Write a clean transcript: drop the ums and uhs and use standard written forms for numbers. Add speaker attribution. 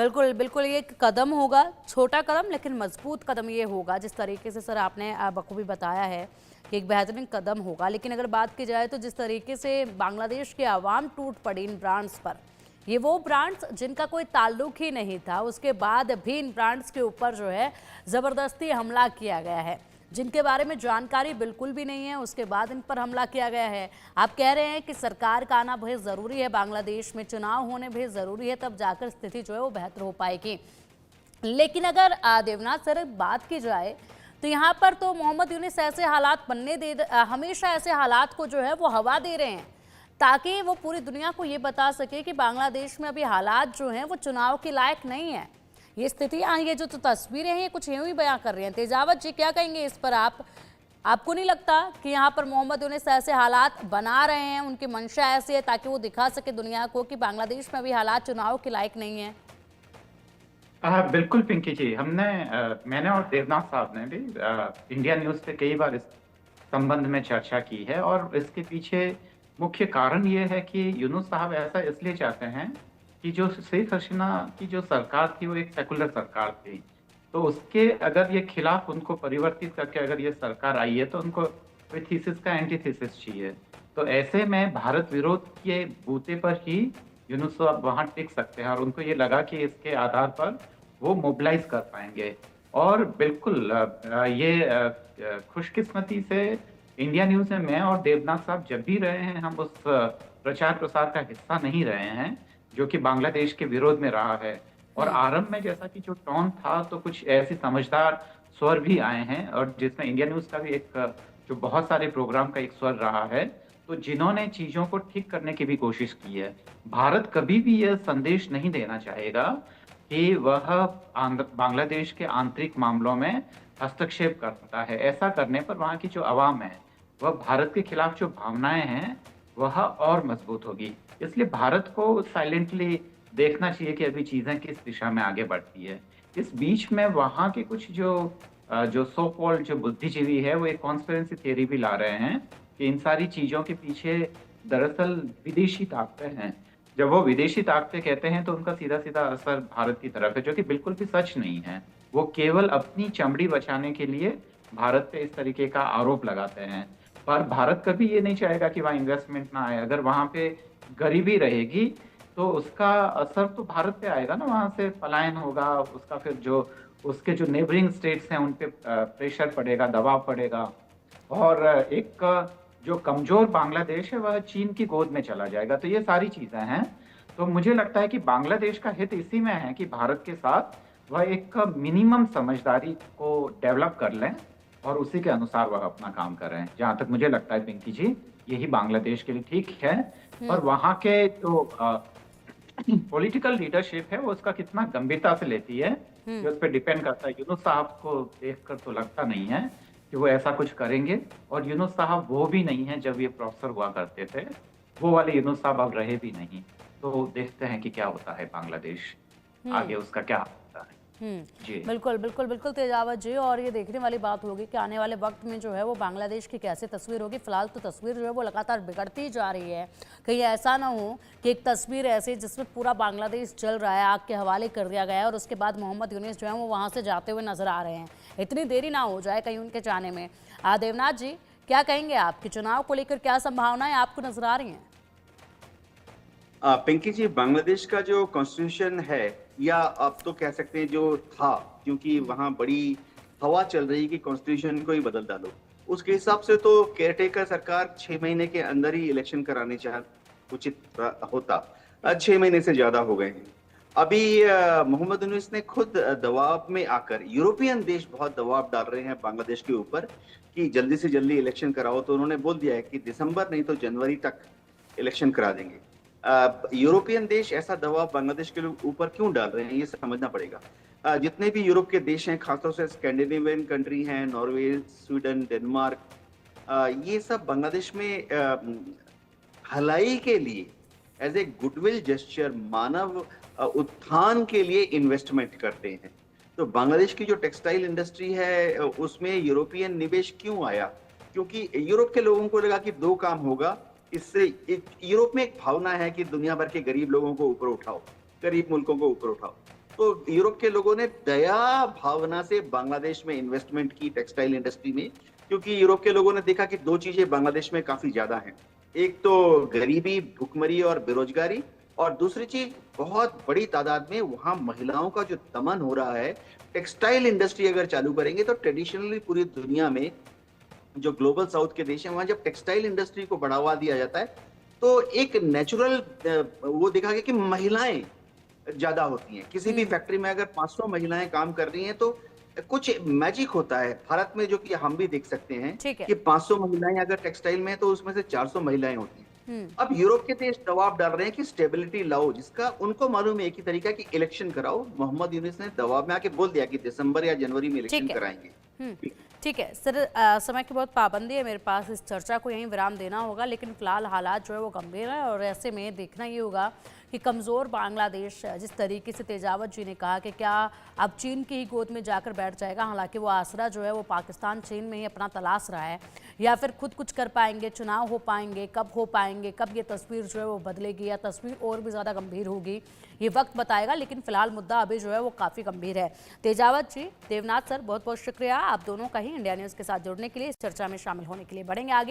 Speaker 1: बिल्कुल, बिल्कुल ये एक कदम होगा, छोटा कदम लेकिन मजबूत कदम ये होगा। जिस तरीके से सर आपने बखूबी बताया है कि एक बेहतरीन कदम होगा। लेकिन अगर बात की जाए तो जिस तरीके से बांग्लादेश के अवाम टूट पड़ी इन ब्रांड्स पर, ये वो ब्रांड्स जिनका कोई ताल्लुक ही नहीं था, उसके बाद भी इन ब्रांड्स के ऊपर जो है ज़बरदस्ती हमला किया गया है। जिनके बारे में जानकारी बिल्कुल भी नहीं है, उसके बाद इन पर हमला किया गया है। आप कह रहे हैं कि सरकार का आना बहुत ज़रूरी है, बांग्लादेश में चुनाव होने बहुत ज़रूरी है, तब जाकर स्थिति जो है वो बेहतर हो पाएगी। लेकिन अगर देवनाथ सर बात की जाए तो यहाँ पर तो मोहम्मद यूनिस ऐसे हालात हमेशा ऐसे हालात को जो है वो हवा दे रहे हैं ताकि वो पूरी दुनिया को ये बता सके कि बांग्लादेश में अभी हालात जो हैं वो चुनाव के लायक नहीं है। ये स्थितियां, ये जो तस्वीरें हैं, ये कुछ यूं ही बयां कर रही हैं। तेजावत जी, क्या कहेंगे इस पर आप? आपको नहीं लगता कि यहाँ पर मोहम्मद यूनिस ऐसे हालात बना रहे हैं, उनकी मंशा ऐसी है ताकि वो दिखा सके दुनिया को कि बांग्लादेश में अभी हालात चुनाव के लायक नहीं है?
Speaker 2: बिल्कुल पिंकी जी, मैंने और देवनाथ साहब ने भी इंडिया न्यूज पे कई बार इस संबंध में चर्चा की है। और इसके पीछे मुख्य कारण ये है कि यूनुस साहब ऐसा इसलिए चाहते हैं कि जो शेख हसीना की जो सरकार थी वो एक सेकुलर सरकार थी। तो उसके अगर ये खिलाफ उनको परिवर्तित करके अगर ये सरकार आई है तो उनको कोई थीसिस का एंटीथीसिस चाहिए। तो ऐसे में भारत विरोध के बूते पर ही यूनुस साहब वहां टिक सकते हैं और उनको ये लगा कि इसके आधार पर वो मोबिलाइज कर पाएंगे। और बिल्कुल खुशकिस्मती से इंडिया न्यूज में मैं और देवनाथ साहब जब भी रहे हैं, हम उस प्रचार प्रसार का हिस्सा नहीं रहे हैं जो कि बांग्लादेश के विरोध में रहा है। और आरंभ में जैसा कि जो टोन था तो कुछ ऐसी समझदार स्वर भी आए हैं, और जिसमें इंडिया न्यूज का भी एक जो बहुत सारे प्रोग्राम का एक स्वर रहा है, तो जिन्होंने चीजों को ठीक करने की भी कोशिश की है। भारत कभी भी यह संदेश नहीं देना चाहेगा कि वह बांग्लादेश के आंतरिक मामलों में हस्तक्षेप करता है। ऐसा करने पर वहां की जो आवाम है वह भारत के खिलाफ जो भावनाएं हैं वह और मजबूत होगी। इसलिए भारत को साइलेंटली देखना चाहिए कि अभी चीजें किस दिशा में आगे बढ़ती है। इस बीच में वहां के कुछ जो सो कॉल्ड जो बुद्धिजीवी है वो एक कॉन्स्पिरेसी थियरी भी ला रहे हैं कि इन सारी चीजों के पीछे दरअसल विदेशी ताकतें हैं। जब वो विदेशी ताकतें कहते हैं तो उनका सीधा सीधा असर भारत की तरफ है, जो कि बिल्कुल भी सच नहीं है। वो केवल अपनी चमड़ी बचाने के लिए भारत पे इस तरीके का आरोप लगाते हैं। पर भारत कभी ये नहीं चाहेगा कि वहाँ इन्वेस्टमेंट ना आए। अगर वहाँ पे गरीबी रहेगी तो उसका असर तो भारत पे आएगा ना, वहाँ से पलायन होगा उसका, फिर जो उसके जो नेबरिंग स्टेट्स हैं उन पे प्रेशर पड़ेगा, दबाव पड़ेगा। और एक जो कमजोर बांग्लादेश है वह चीन की गोद में चला जाएगा। तो ये सारी चीजें हैं। तो मुझे लगता है कि बांग्लादेश का हित इसी में है कि भारत के साथ वह एक मिनिमम समझदारी को डेवलप कर लें और उसी के अनुसार वह अपना काम कर रहे हैं। जहां तक मुझे लगता है पिंकी जी, यही बांग्लादेश के लिए ठीक है। और वहां के जो पॉलिटिकल लीडरशिप है वो उसका कितना गंभीरता से लेती है ये उस पर डिपेंड करता है। यूनुस साहब को देखकर तो लगता नहीं है कि वो ऐसा कुछ करेंगे। और यूनुस साहब वो भी नहीं है जब ये प्रोफेसर हुआ करते थे, वो वाले यूनुस साहब अब रहे भी नहीं। तो देखते हैं कि क्या होता है बांग्लादेश आगे, उसका क्या होता है। जी
Speaker 1: बिल्कुल बिल्कुल बिल्कुल तेजावत जी। और ये देखने वाली बात होगी कि आने वाले वक्त में जो है वो बांग्लादेश की कैसी तस्वीर होगी। फिलहाल तो तस्वीर जो है वो लगातार बिगड़ती जा रही है। कहीं ऐसा ना हो कि एक तस्वीर ऐसी जिसमें पूरा बांग्लादेश जल रहा है, आग के हवाले कर दिया गया है और उसके बाद मोहम्मद यूनिस जो है वो वहाँ से जाते हुए नजर आ रहे हैं। इतनी देरी ना हो जाए कहीं उनके जाने में। देवनाथ जी, क्या कहेंगे आप कि चुनाव को लेकर क्या संभावनाएं आपको नजर आ रही हैं?
Speaker 3: पिंकी जी, बांग्लादेश का जो कॉन्स्टिट्यूशन है, या आप तो कह सकते हैं जो था, क्योंकि वहां बड़ी हवा चल रही कि कॉन्स्टिट्यूशन को ही बदल डालो, उसके हिसाब से तो केयरटेकर सरकार 6 महीने के अंदर ही इलेक्शन कराने उचित होता। 6 महीने से ज्यादा हो गए हैं। अभी मोहम्मद यूनुस ने खुद दबाव में आकर, यूरोपियन देश बहुत दबाव डाल रहे हैं बांग्लादेश के ऊपर कि जल्दी से जल्दी इलेक्शन कराओ। तो उन्होंने बोल दिया है कि दिसंबर नहीं तो जनवरी तक इलेक्शन करा देंगे। यूरोपियन देश ऐसा दबाव बांग्लादेश के ऊपर क्यों डाल रहे हैं, ये समझना पड़ेगा। जितने भी यूरोप के देश हैं, खासतौर से स्कैंडिनेवियन कंट्री हैं, नॉर्वे, स्वीडन, डेनमार्क, ये सब बांग्लादेश में भलाई के लिए एज ए गुडविल जेस्चर, मानव उत्थान के लिए इन्वेस्टमेंट करते हैं। तो बांग्लादेश की जो टेक्सटाइल इंडस्ट्री है उसमें यूरोपियन निवेश क्यों आया? क्योंकि यूरोप के लोगों को लगा कि 2 काम होगा इससे। यूरोप में एक भावना है कि दुनिया भर के गरीब लोगों को ऊपर उठाओ, गरीब मुल्कों को ऊपर उठाओ। तो यूरोप के लोगों ने दया भावना से बांग्लादेश में इन्वेस्टमेंट की टेक्सटाइल इंडस्ट्री में, क्योंकि यूरोप के लोगों ने देखा कि दो चीजें बांग्लादेश में काफी ज्यादा हैं। एक तो गरीबी, भुखमरी और बेरोजगारी, और दूसरी चीज बहुत बड़ी तादाद में वहां महिलाओं का जो दमन हो रहा है। टेक्सटाइल इंडस्ट्री अगर चालू करेंगे तो ट्रेडिशनली पूरी दुनिया में जो ग्लोबल साउथ के देश हैं वहां जब टेक्सटाइल इंडस्ट्री को बढ़ावा दिया जाता है तो एक नेचुरल वो देखा गया कि महिलाएं ज्यादा होती हैं। किसी भी फैक्ट्री में अगर 500 महिलाएं काम कर रही हैं तो कुछ मैजिक होता है भारत में, जो कि हम भी देख सकते हैं
Speaker 1: ठीक है।
Speaker 3: कि 500 महिलाएं अगर टेक्सटाइल में है तो उसमें से 400 महिलाएं होती हैं। अब यूरोप के देश दबाव डाल रहे हैं कि स्टेबिलिटी लाओ, जिसका उनको मालूम है एक ही तरीका कि इलेक्शन कराओ। मोहम्मद यूनुस ने दबाव में आके बोल दिया कि दिसंबर या जनवरी में इलेक्शन
Speaker 1: ठीक है।
Speaker 3: कराएंगे।
Speaker 1: ठीक है सर, समय की बहुत पाबंदी है मेरे पास, इस चर्चा को यहीं विराम देना होगा, लेकिन फिलहाल हालात जो है वो गंभीर है और ऐसे में देखना ये होगा कि कमज़ोर बांग्लादेश, जिस तरीके से तेजावत जी ने कहा कि क्या अब चीन की ही गोद में जाकर बैठ जाएगा, हालांकि वो आसरा जो है वो पाकिस्तान चीन में ही अपना तलाश रहा है, या फिर खुद कुछ कर पाएंगे, चुनाव हो पाएंगे, कब हो पाएंगे, कब ये तस्वीर जो है वो बदलेगी या तस्वीर और भी ज़्यादा गंभीर होगी, ये वक्त बताएगा। लेकिन फिलहाल मुद्दा अभी जो है वो काफ़ी गंभीर है। तेजावत जी, देवनाथ सर, बहुत बहुत शुक्रिया आप दोनों का ही इंडिया न्यूज़ के साथ जुड़ने के लिए, इस चर्चा में शामिल होने के लिए। बढ़ेंगे आगे।